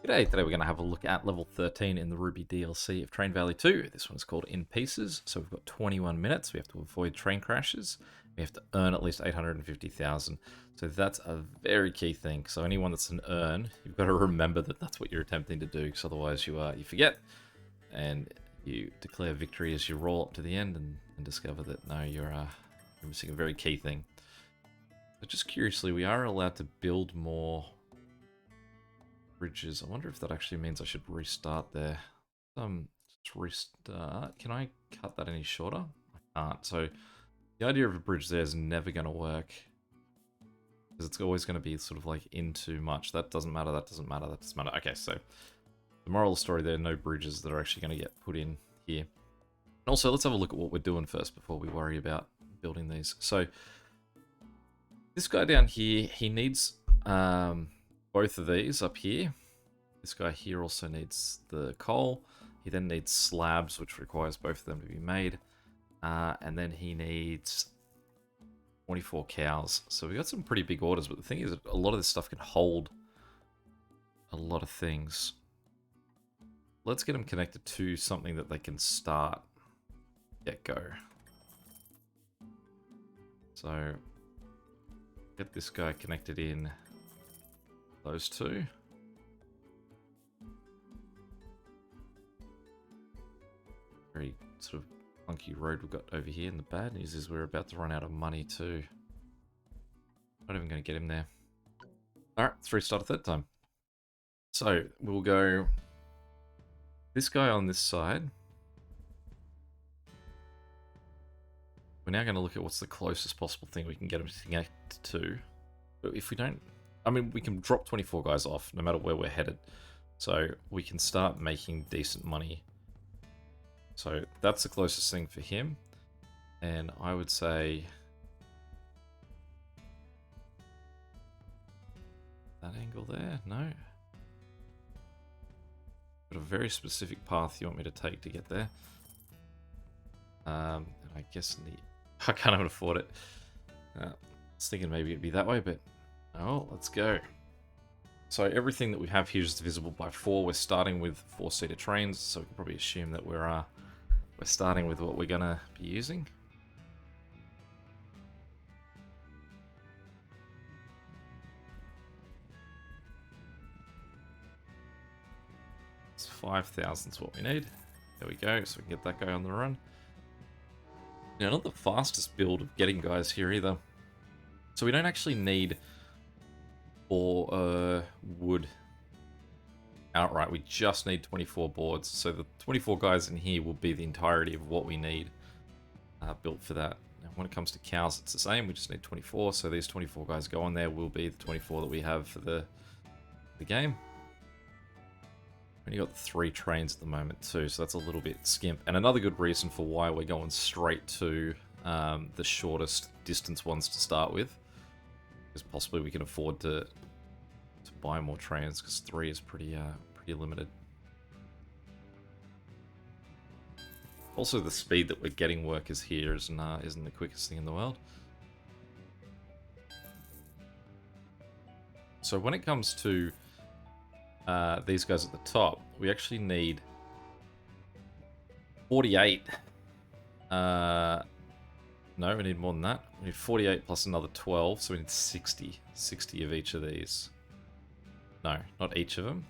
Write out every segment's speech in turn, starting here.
G'day, today we're going to have a look at level 13 in the Ruby DLC of Train Valley 2. This one's called In Pieces, so we've got 21 minutes. We have to avoid train crashes. We have to earn at least 850,000. So that's a very key thing. So anyone that's an earn, you've got to remember that that's what you're attempting to do, because otherwise you forget and you declare victory as you roll up to the end and discover that no, you're missing a very key thing. But just curiously, we are allowed to build more bridges. I wonder if that actually means I should restart there. Just restart. Can I cut that any shorter? I can't. So the idea of a bridge there is never going to work, because it's always going to be sort of like in too much. That doesn't matter, that doesn't matter, that doesn't matter. Okay, so the moral of the story, there are no bridges that are actually going to get put in here. And also, let's have a look at what we're doing first before we worry about building these. So this guy down here, he needs both of these up here. This guy here also needs the coal. He then needs slabs, which requires both of them to be made. And then he needs 24 cows. So we got some pretty big orders, but the thing is, a lot of this stuff can hold a lot of things. Let's get them connected to something that they can start get go. So get this guy connected in those two. Very sort of clunky road we've got over here, and the bad news is we're about to run out of money too. Not even going to get him there. Alright, let's restart a third time. So we'll go this guy on this side. We're now going to look at what's the closest possible thing we can get him to connect to. But if we don't, I mean, we can drop 24 guys off no matter where we're headed. So we can start making decent money. So that's the closest thing for him. And I would say that angle there, no. Got a very specific path you want me to take to get there. And I guess I can't even afford it. I was thinking maybe it'd be that way, but oh, let's go. So everything that we have here is divisible by 4. We're starting with 4-seater trains, so we can probably assume that we're starting with what we're gonna be using. It's 5,000 is what we need. There we go, so we can get that guy on the run. Now, not the fastest build of getting guys here either. So we don't actually need wood outright. We just need 24 boards. So the 24 guys in here will be the entirety of what we need built for that. Now, when it comes to cows, it's the same. We just need 24. So these 24 guys go on there will be the 24 that we have for the game. Only got 3 trains at the moment too, so that's a little bit skimp. And another good reason for why we're going straight to the shortest distance ones to start with, because possibly we can afford to buy more trains, because 3 is pretty limited. Also, the speed that we're getting workers here isn't the quickest thing in the world. So when it comes to these guys at the top, we actually need 48. No, we need more than that. We need 48 plus another 12, so we need 60. 60 of each of these. No, not each of them.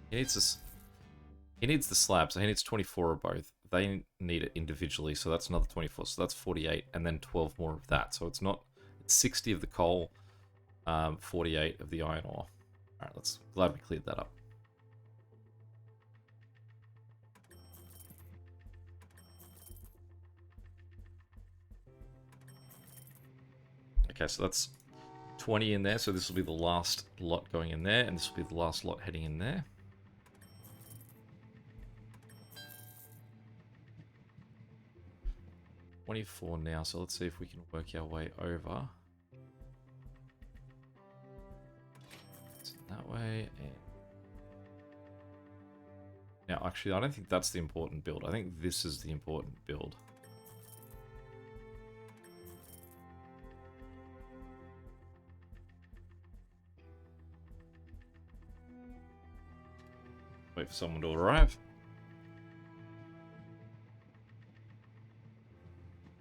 He needs this. He needs the slab, so he needs 24 of both. They need it individually, so that's another 24. So that's 48, and then 12 more of that. So it's 60 of the coal, 48 of the iron ore. Alright, glad we cleared that up. Okay, so that's 20 in there, so this will be the last lot going in there, and this will be the last lot heading in there. $24 now, so let's see if we can work our way over. That way, and now actually I don't think that's the important build. I think this is the important build. Wait for someone to arrive.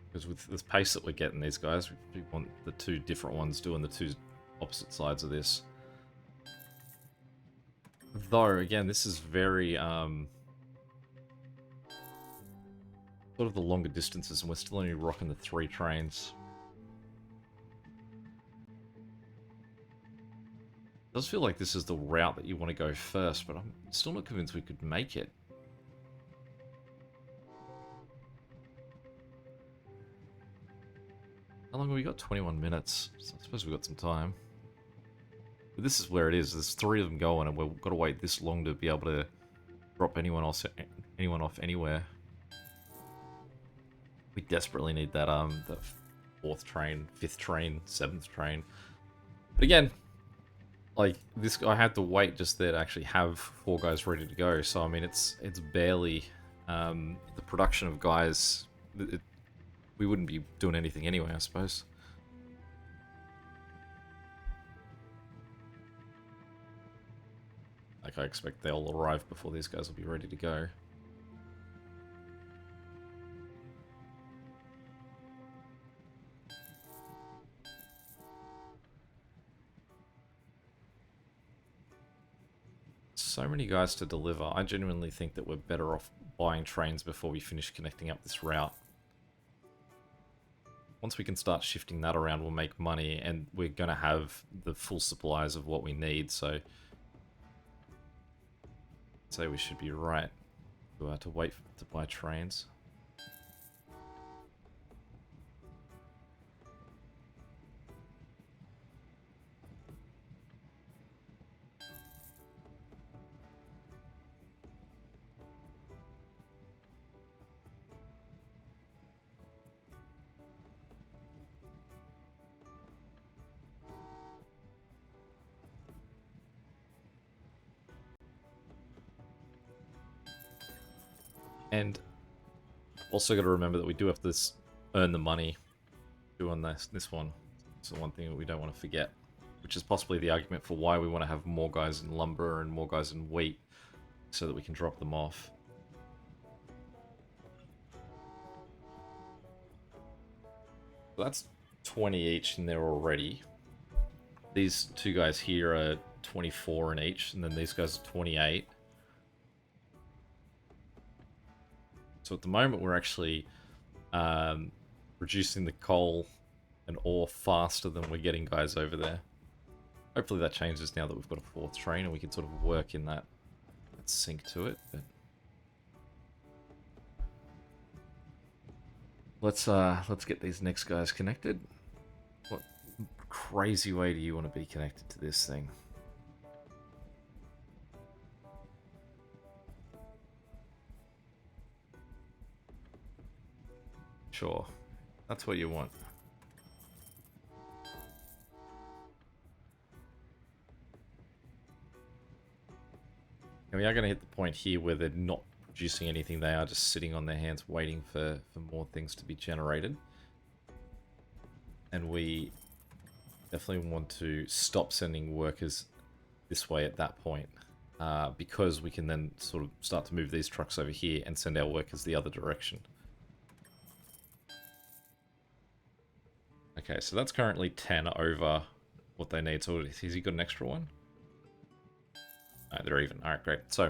Because with the pace that we're getting these guys, we want the two different ones doing the two opposite sides of this. Though, again, this is very, sort of the longer distances, and we're still only rocking the 3 trains. It does feel like this is the route that you want to go first, but I'm still not convinced we could make it. How long have we got? 21 minutes. So I suppose we've got some time. But this is where it is. There's 3 of them going, and we've got to wait this long to be able to drop anyone off anywhere. We desperately need that the 4th train, 5th train, 7th train. But again, like this, I had to wait just there to actually have 4 guys ready to go. So I mean, it's barely the production of guys. We wouldn't be doing anything anyway, I suppose. Like, I expect they'll arrive before these guys will be ready to go. So many guys to deliver. I genuinely think that we're better off buying trains before we finish connecting up this route. Once we can start shifting that around, we'll make money, and we're going to have the full supplies of what we need, so I'd say we should be right to wait to buy trains. And also got to remember that we do have to earn the money doing this one. It's the one thing that we don't want to forget, which is possibly the argument for why we want to have more guys in lumber and more guys in wheat, so that we can drop them off. So that's 20 each in there already. These 2 guys here are 24 in each, and then these guys are 28. So at the moment, we're actually reducing the coal and ore faster than we're getting guys over there. Hopefully that changes now that we've got a 4th train and we can sort of work in that sync to it. But let's get these next guys connected. What crazy way do you want to be connected to this thing? Sure, that's what you want. And we are going to hit the point here where they're not producing anything. They are just sitting on their hands waiting for more things to be generated. And we definitely want to stop sending workers this way at that point. Because we can then sort of start to move these trucks over here and send our workers the other direction. Okay, so that's currently 10 over what they need. So has he got an extra one? No, they're even. Alright, great. So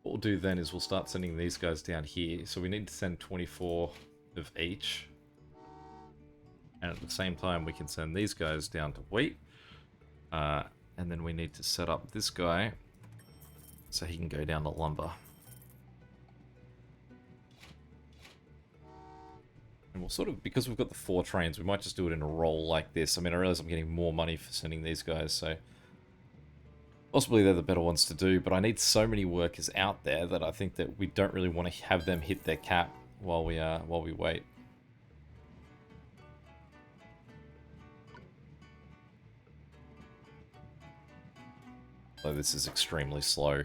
what we'll do then is we'll start sending these guys down here. So we need to send 24 of each. And at the same time, we can send these guys down to wheat. And then we need to set up this guy so he can go down to lumber. And we'll sort of, because we've got the 4 trains, we might just do it in a roll like this. I mean, I realize I'm getting more money for sending these guys, so possibly they're the better ones to do, but I need so many workers out there that I think that we don't really want to have them hit their cap while we wait. So this is extremely slow,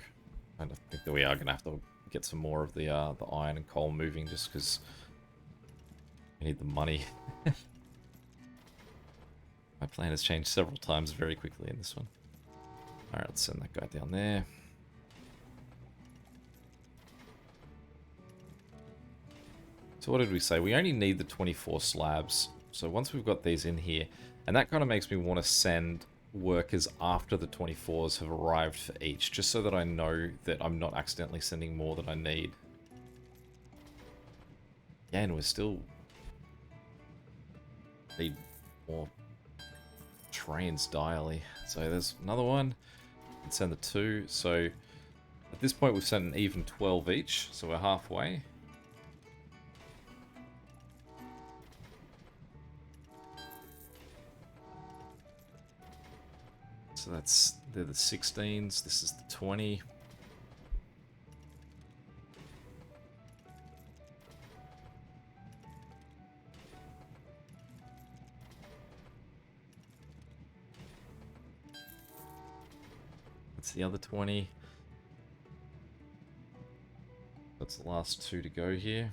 and I think that we are going to have to get some more of the iron and coal moving just because we need the money. My plan has changed several times very quickly in this one. Alright, let's send that guy down there. So what did we say? We only need the 24 slabs. So once we've got these in here, and that kind of makes me want to send workers after the 24s have arrived for each, just so that I know that I'm not accidentally sending more than I need. Again, we're still need more trains dially. So there's another one. We can send the 2. So at this point we've sent an even 12 each, so we're halfway. So they're the 16s, this is the 20. That's the other 20. That's the last 2 to go here.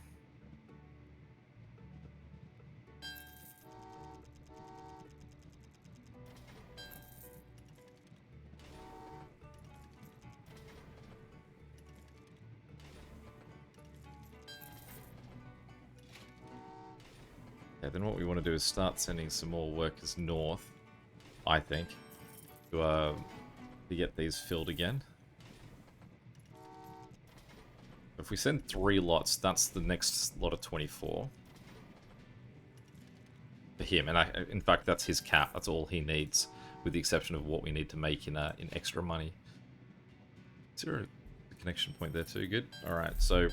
Yeah, then what we want to do is start sending some more workers north, I think, to get these filled again. If we send 3 lots, that's the next lot of 24 for him. And in fact, that's his cap. That's all he needs, with the exception of what we need to make in extra money. Is there a connection point there too? Good. All right. So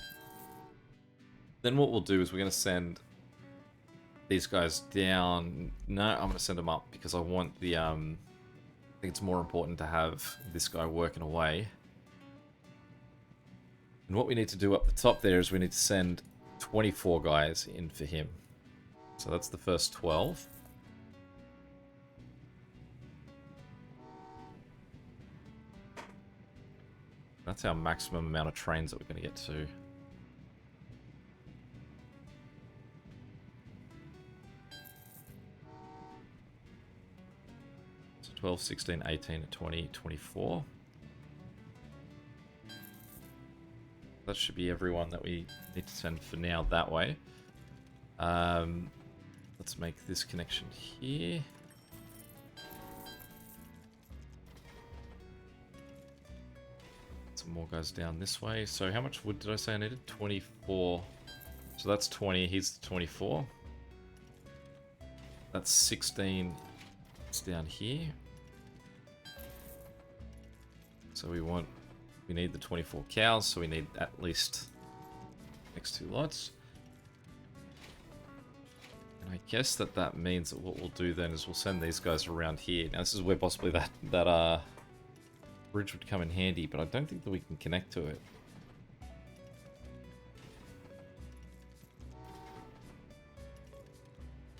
then what we'll do is we're going to send these guys down. No, I'm going to send them up because I want the I think it's more important to have this guy working away. And what we need to do up the top there is we need to send 24 guys in for him. So that's the first 12. That's our maximum amount of trains that we're going to get to. So 12, 16, 18, 20, 24. That should be everyone that we need to send for now that way. Let's make this connection here. Some more guys down this way. So how much wood did I say I needed? 24. So that's 20. Here's the 24. That's 16. It's down here. So we need the 24 cows, so we need at least next 2 lots. And I guess that means that what we'll do then is we'll send these guys around here. Now this is where possibly that bridge would come in handy, but I don't think that we can connect to it.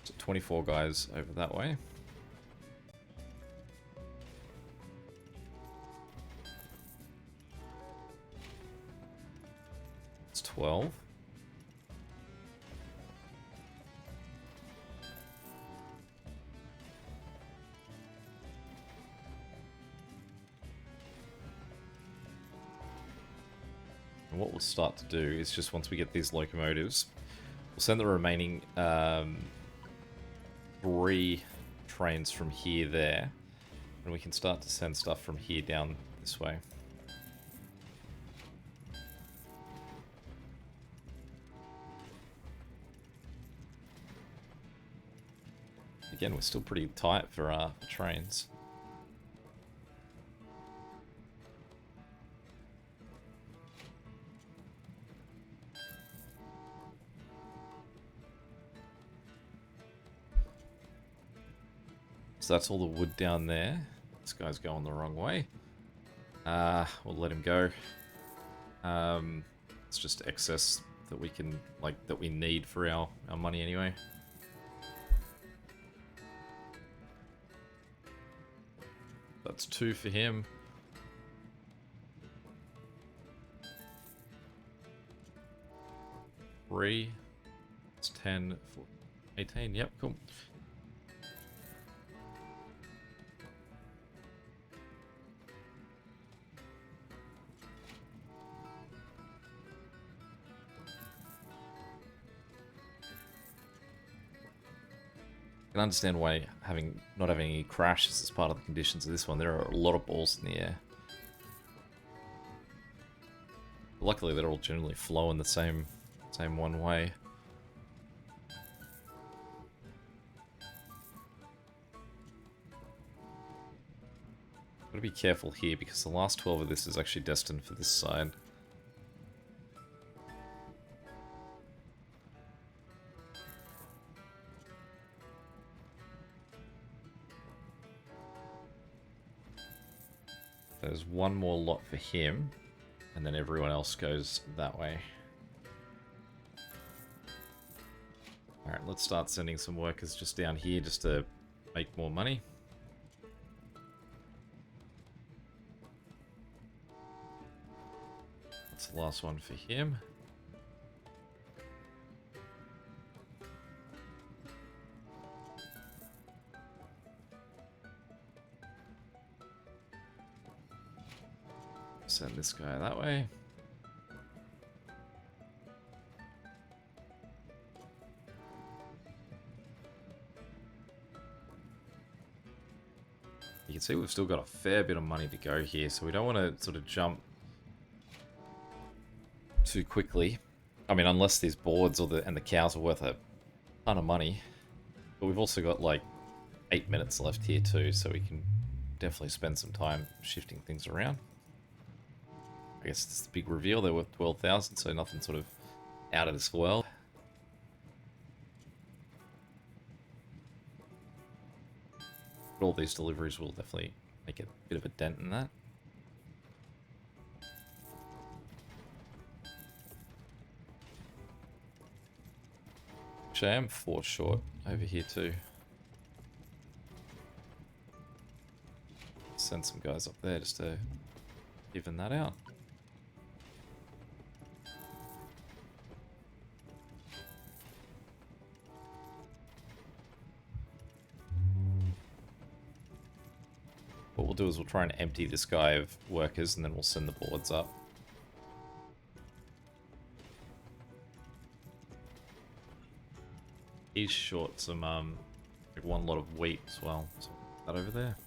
So 24 guys over that way. It's 12. And what we'll start to do is just once we get these locomotives, we'll send the remaining 3 trains from here there, and we can start to send stuff from here down this way. Again, we're still pretty tight for trains. So that's all the wood down there. This guy's going the wrong way. We'll let him go. It's just excess that we can, that we need for our money anyway. That's 2 for him. Three. It's 10, 4, 18. Yep, cool. can understand why not having any crashes is part of the conditions of this one. There are a lot of balls in the air. Luckily, they're all generally flowing the same one way. Gotta be careful here because the last 12 of this is actually destined for this side. There's one more lot for him, and then everyone else goes that way. Alright, let's start sending some workers just down here just to make more money. That's the last one for him. Send this guy that way. You can see we've still got a fair bit of money to go here, so we don't want to sort of jump too quickly. I mean, unless these boards and the cows are worth a ton of money. But we've also got like 8 minutes left here too, so we can definitely spend some time shifting things around. I guess it's the big reveal. They're worth 12,000, so nothing sort of out of this world. But all these deliveries will definitely make a bit of a dent in that. Actually, I am 4 short over here too. Send some guys up there just to even that out. What we'll do is we'll try and empty this guy of workers and then we'll send the boards up. He's short some, like one lot of wheat as well. So that over there.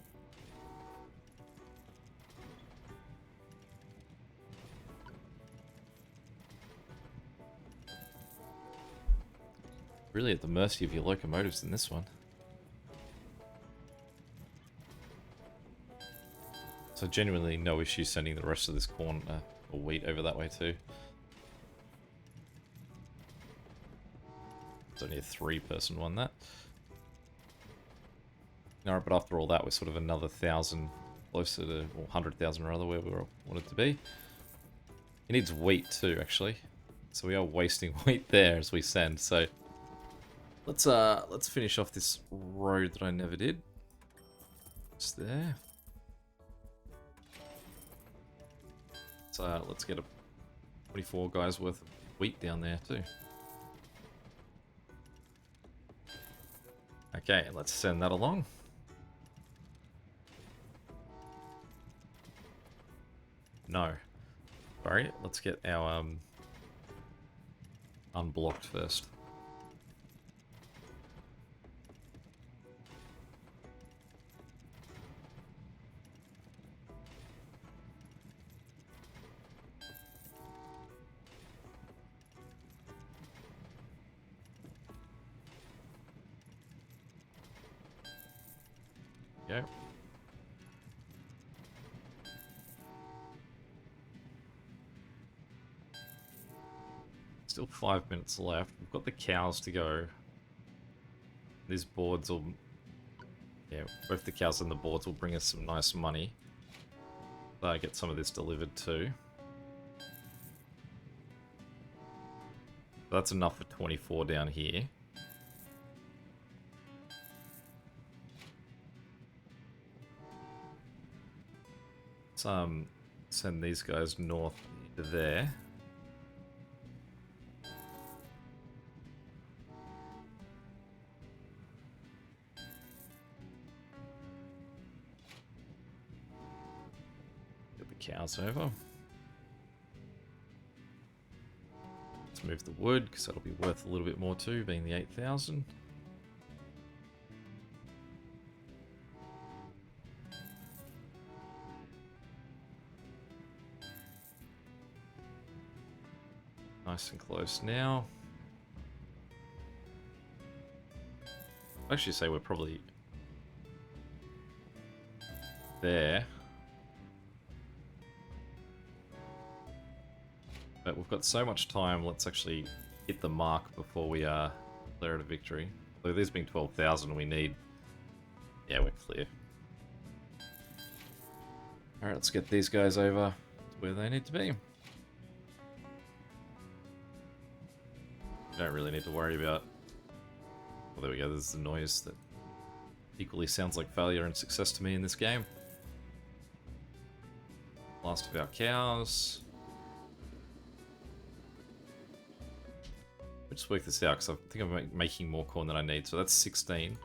Really at the mercy of your locomotives in this one. So genuinely no issue sending the rest of this corn or wheat over that way too. It's only a 3-person one that. Alright, but after all that we're sort of another 1,000 closer to, or 100,000 rather, where we wanted to be. He needs wheat too, actually. So we are wasting wheat there as we send, so let's finish off this road that I never did. Just there. So let's get a 24 guys worth of wheat down there too. Okay, let's send that along. No. Sorry, let's get our unblocked first. Go. Still 5 minutes left. We've got the cows to go. These boards will... Yeah, both the cows and the boards will bring us some nice money. So I get some of this delivered too. That's enough for 24 down here. Let's send these guys north to there. Get the cows over. Let's move the wood because that'll be worth a little bit more too, being the 8,000. Nice and close now. I'd actually say we're probably there. But we've got so much time, let's actually hit the mark before we declare it a victory. So there's been 12,000, we need... Yeah, we're clear. Alright, let's get these guys over to where they need to be. We don't really need to worry about... Well, there we go, there's the noise that equally sounds like failure and success to me in this game. Last of our cows. Let's work this out, because I think I'm making more corn than I need, so that's 16.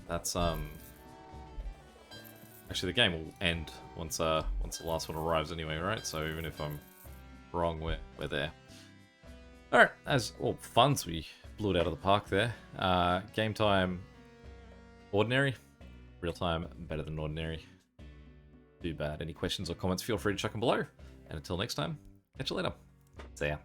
That's, actually, the game will end once the last one arrives anyway, right? So even if I'm wrong, we're there. Alright, as all funds, we blew it out of the park there. Game time, ordinary. Real time, better than ordinary. Too bad. Any questions or comments, feel free to chuck them below. And until next time, catch you later. See ya.